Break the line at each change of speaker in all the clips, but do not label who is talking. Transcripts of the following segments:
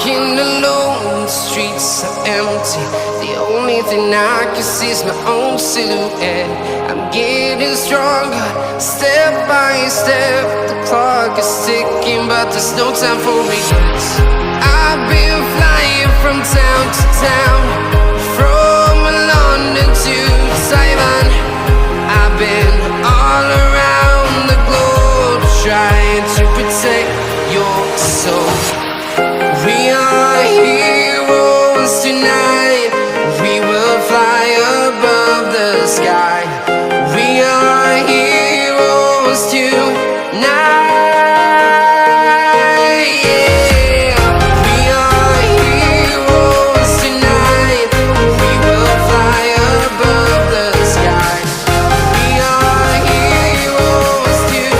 Walking alone, the streets are empty. The only thing I can see is my own silhouette. I'm getting stronger, step by step. The clock is ticking, but there's no time for regrets. I've been flying from town to town, from London to Taiwan. I've been all around the globe, trying to protect your soul. We are heroes tonight. We will fly above the sky. We are heroes tonight. Yeah. We are heroes tonight. We will fly above the sky. We are heroes tonight.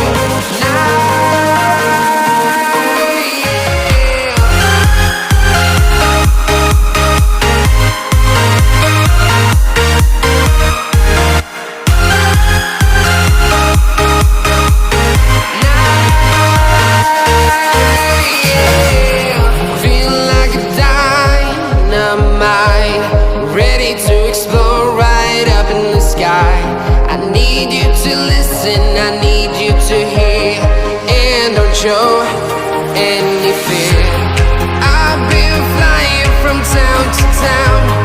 To explore right up in the sky. I need you to listen, I need you to hear, and don't show any fear. I've been flying from town to town,